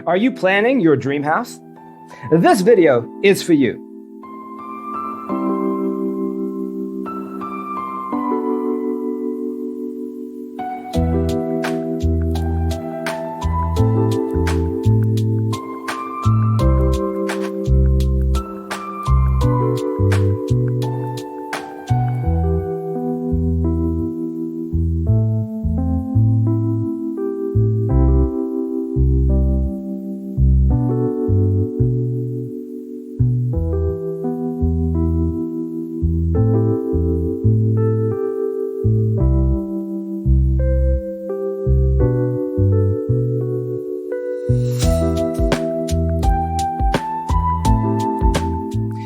Are you planning your dream house? This video is for you.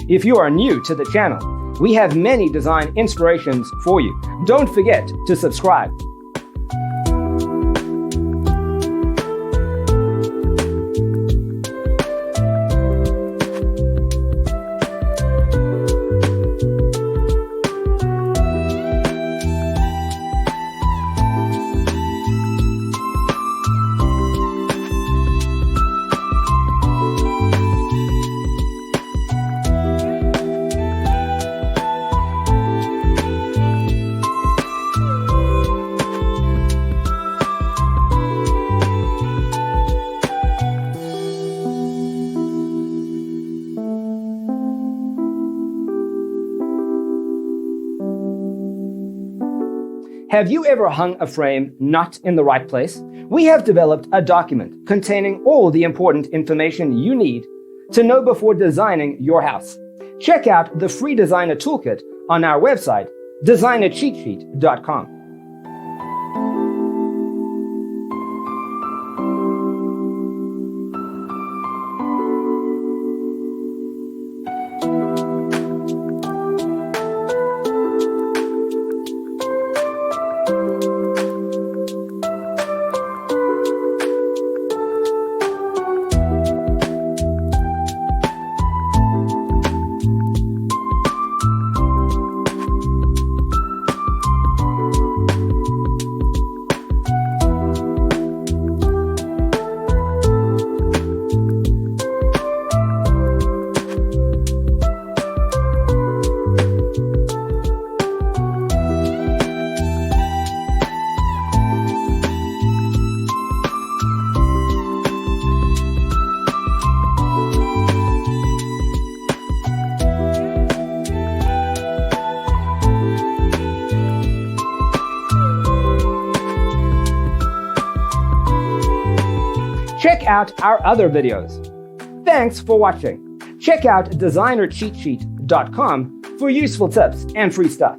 If you are new to the channel, we have many design inspirations for you. Don't forget to subscribe. Have you ever hung a frame not in the right place? We have developed a document containing all the important information you need to know before designing your house. Check out the free designer toolkit on our website, designercheatsheet.com. Check out our other videos. Thanks for watching. Check out designercheatsheet.com for useful tips and free stuff.